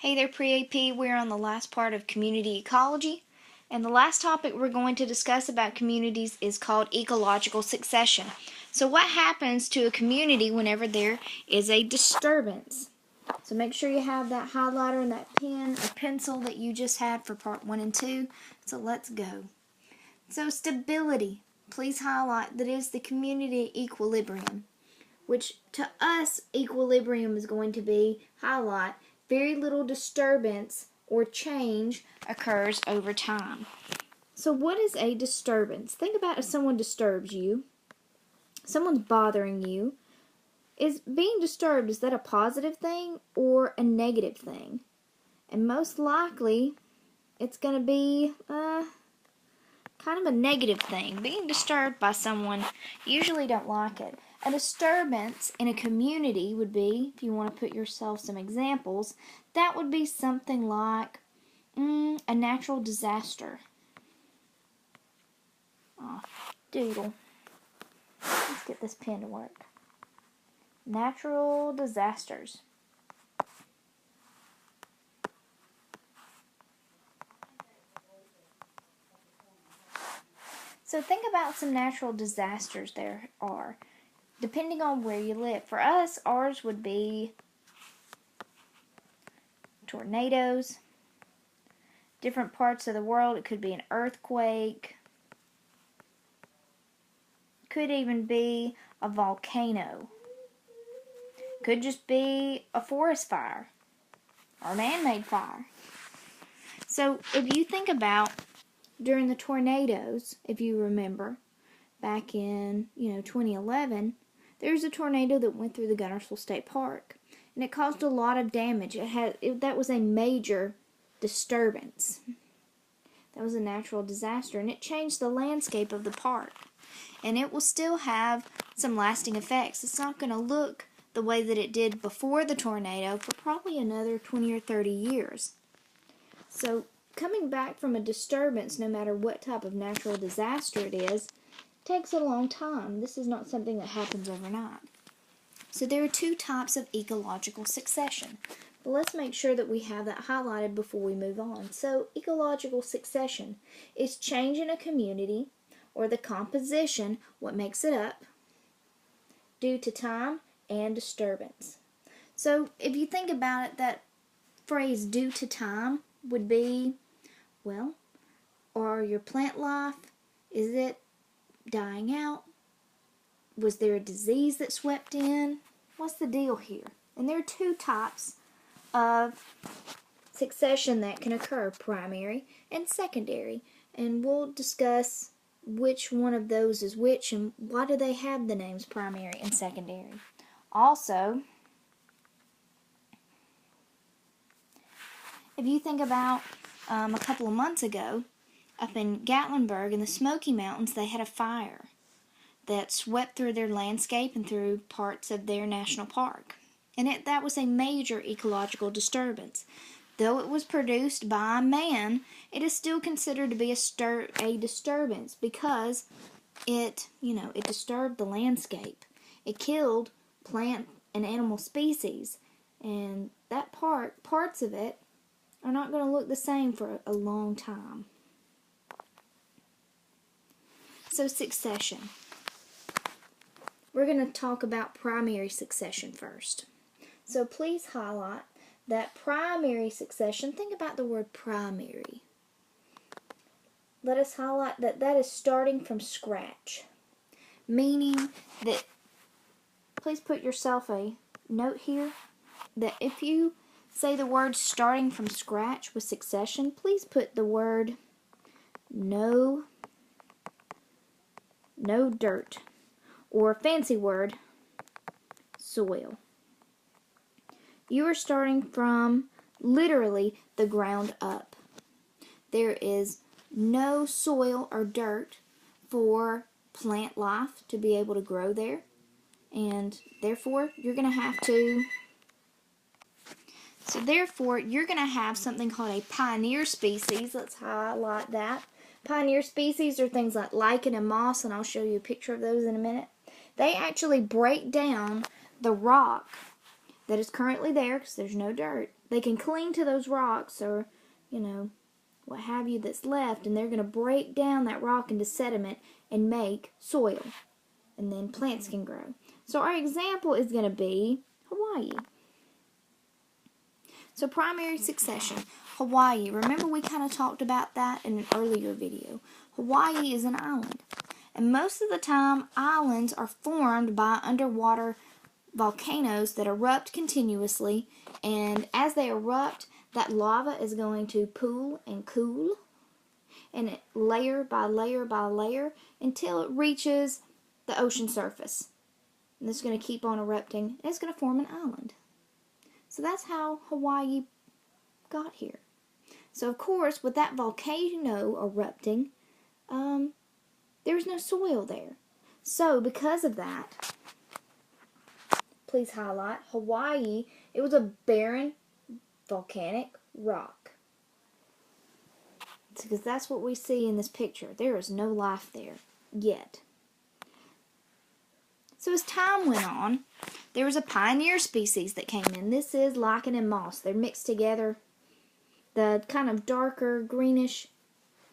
Hey there, Pre-AP. We're on the last part of Community Ecology, and the last topic we're going to discuss about communities is called ecological succession. So what happens to a community whenever there is a disturbance? So make sure you have that highlighter and that pen or pencil that you just had for part 1 and 2. So let's go. So stability. Please highlight that is the community equilibrium, which to us, equilibrium is going to be, highlight, very little disturbance or change occurs over time. So what is a disturbance? Think about if someone disturbs you, someone's bothering you. Is being disturbed, is that a positive thing or a negative thing? And most likely, it's going to be kind of a negative thing. Being disturbed by someone, you usually don't like it. A disturbance in a community would be, if you want to put yourself some examples, that would be something like a natural disaster. Oh, doodle. Let's get this pen to work. Natural disasters. So think about some natural disasters there are, depending on where you live. For us, ours would be tornadoes, different parts of the world. It could be an earthquake, could even be a volcano, could just be a forest fire or man-made fire. So if you think about during the tornadoes, if you remember, back in 2011, there was a tornado that went through the Guntersville State Park, and it caused a lot of damage. That was a major disturbance. That was a natural disaster, and it changed the landscape of the park. And it will still have some lasting effects. It's not going to look the way that it did before the tornado for probably another 20 or 30 years. So coming back from a disturbance, no matter what type of natural disaster it is, takes a long time. This is not something that happens overnight. So there are two types of ecological succession. But let's make sure that we have that highlighted before we move on. So ecological succession is change in a community or the composition, what makes it up, due to time and disturbance. So if you think about it, that phrase due to time would be, well, or your plant life, is it dying out? Was there a disease that swept in? What's the deal here? And there are two types of succession that can occur, primary and secondary. And we'll discuss which one of those is which and why do they have the names primary and secondary. Also, if you think about a couple of months ago, up in Gatlinburg in the Smoky Mountains, they had a fire that swept through their landscape and through parts of their national park. And that was a major ecological disturbance. Though it was produced by man, it is still considered to be a disturbance because it disturbed the landscape. It killed plant and animal species. And that parts of it are not going to look the same for a long time. So succession. We're going to talk about primary succession first. So please highlight that primary succession. Think about the word primary. Let us highlight that is starting from scratch. Meaning that, please put yourself a note here, that if you say the word starting from scratch with succession, please put the word no dirt, or fancy word, soil. You are starting from literally the ground up. There is no soil or dirt for plant life to be able to grow there, and therefore you're going to have something called a pioneer species. Let's highlight that. Pioneer species are things like lichen and moss, and I'll show you a picture of those in a minute. They actually break down the rock that is currently there because there's no dirt. They can cling to those rocks or, what have you that's left, and they're going to break down that rock into sediment and make soil. And then plants can grow. So our example is going to be Hawaii. So primary succession, Hawaii. Remember we kind of talked about that in an earlier video. Hawaii is an island. And most of the time, islands are formed by underwater volcanoes that erupt continuously. And as they erupt, that lava is going to pool and cool. And it layer by layer by layer until it reaches the ocean surface. And it's going to keep on erupting. And it's going to form an island. So that's how Hawaii got here. So of course, with that volcano erupting, there's no soil there. So because of that, please highlight Hawaii. It was a barren volcanic rock. Because that's what we see in this picture. There is no life there yet. So as time went on, there was a pioneer species that came in. This is lichen and moss. They're mixed together. The kind of darker greenish,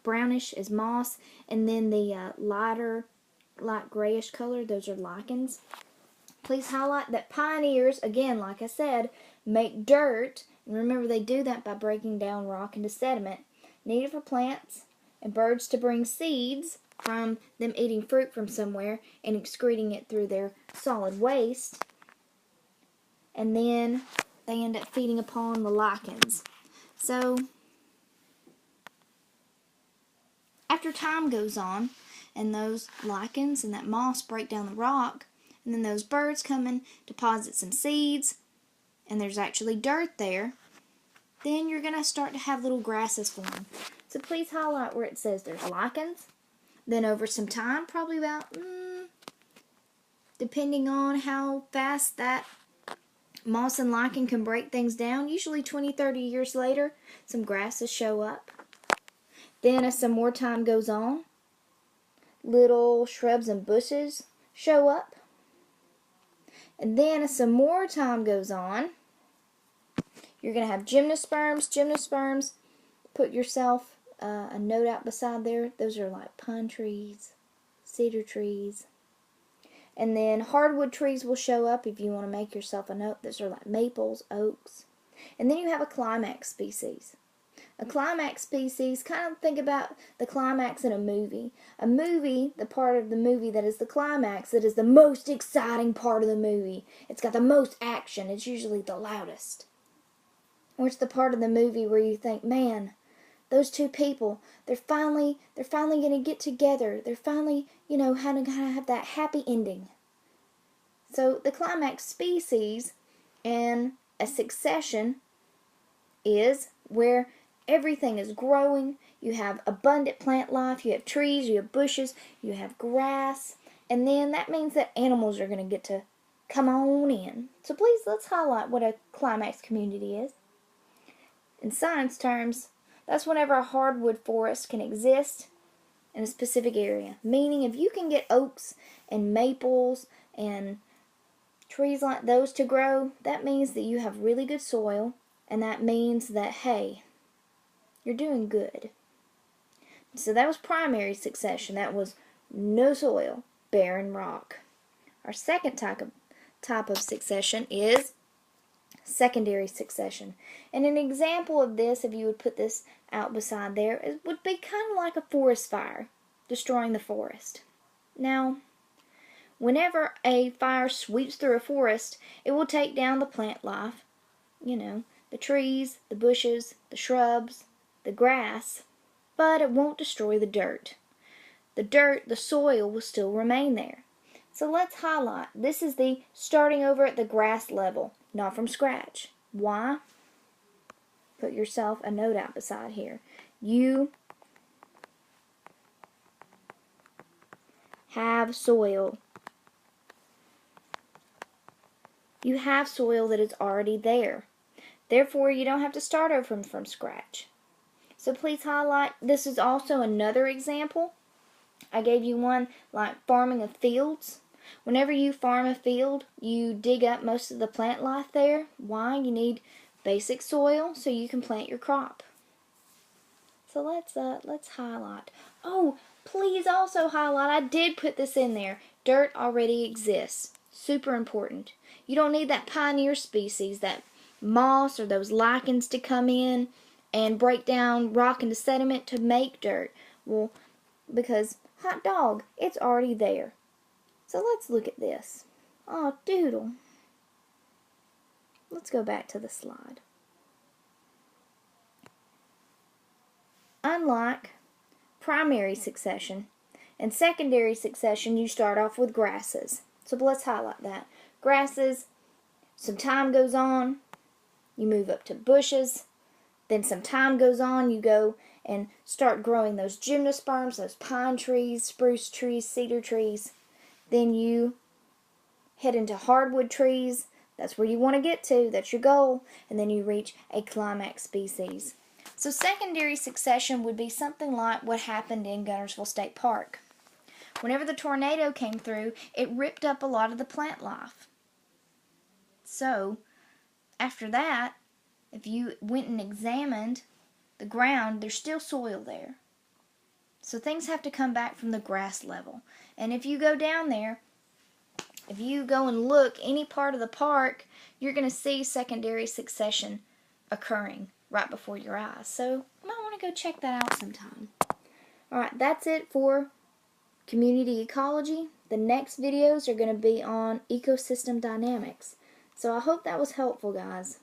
brownish is moss, and then the light grayish color, those are lichens. Please highlight that pioneers, again, like I said, make dirt. And remember, they do that by breaking down rock into sediment, needed for plants and birds to bring seeds from them eating fruit from somewhere and excreting it through their solid waste. And then they end up feeding upon the lichens. So, after time goes on, and those lichens and that moss break down the rock, and then those birds come and deposit some seeds, and there's actually dirt there, then you're going to start to have little grasses form. So please highlight where it says there's lichens. Then over some time, probably about, depending on how fast that moss and lichen can break things down, usually 20, 30 years later, some grasses show up. Then as some more time goes on, little shrubs and bushes show up. And then as some more time goes on, you're going to have gymnosperms. Gymnosperms, put yourself a note out beside there. Those are like pine trees, cedar trees. And then hardwood trees will show up if you want to make yourself a note. Those are like maples, oaks. And then you have a climax species. A climax species, kind of think about the climax in a movie. A movie, the part of the movie that is the climax, that is the most exciting part of the movie. It's got the most action. It's usually the loudest. Or it's the part of the movie where you think, man, those two people, they're finally going to get together. They're finally, going to have that happy ending. So the climax species in a succession is where everything is growing. You have abundant plant life. You have trees. You have bushes. You have grass. And then that means that animals are going to get to come on in. So please, let's highlight what a climax community is. In science terms, that's whenever a hardwood forest can exist in a specific area. Meaning if you can get oaks and maples and trees like those to grow, that means that you have really good soil, and that means that, hey, you're doing good. So that was primary succession. That was no soil, barren rock. Our second type of succession is secondary succession. And an example of this, if you would put this out beside there, it would be kind of like a forest fire, destroying the forest. Now, whenever a fire sweeps through a forest, it will take down the plant life, the trees, the bushes, the shrubs, the grass, but it won't destroy the dirt. The soil will still remain there. So let's highlight. This is the starting over at the grass level, not from scratch. Why? Put yourself a note out beside here. You have soil. You have soil that is already there. Therefore, you don't have to start over from scratch. So please highlight. This is also another example. I gave you one like farming of fields. Whenever you farm a field, you dig up most of the plant life there. Why? You need basic soil so you can plant your crop. So let's highlight. Oh, please also highlight, I did put this in there. Dirt already exists. Super important. You don't need that pioneer species, that moss or those lichens to come in and break down rock into sediment to make dirt. Well, because hot dog, it's already there. So let's look at this. Oh, doodle. Let's go back to the slide. Unlike primary succession and secondary succession, you start off with grasses. So let's highlight that. Grasses, some time goes on, you move up to bushes. Then some time goes on, you go and start growing those gymnosperms, those pine trees, spruce trees, cedar trees. Then you head into hardwood trees. That's where you want to get to. That's your goal. And then you reach a climax species. So secondary succession would be something like what happened in Guntersville State Park. Whenever the tornado came through, it ripped up a lot of the plant life. So after that, if you went and examined the ground, there's still soil there. So things have to come back from the grass level. And if you go down there, if you go and look any part of the park, you're going to see secondary succession occurring right before your eyes. So you might want to go check that out sometime. Alright, that's it for community ecology. The next videos are going to be on ecosystem dynamics. So I hope that was helpful, guys.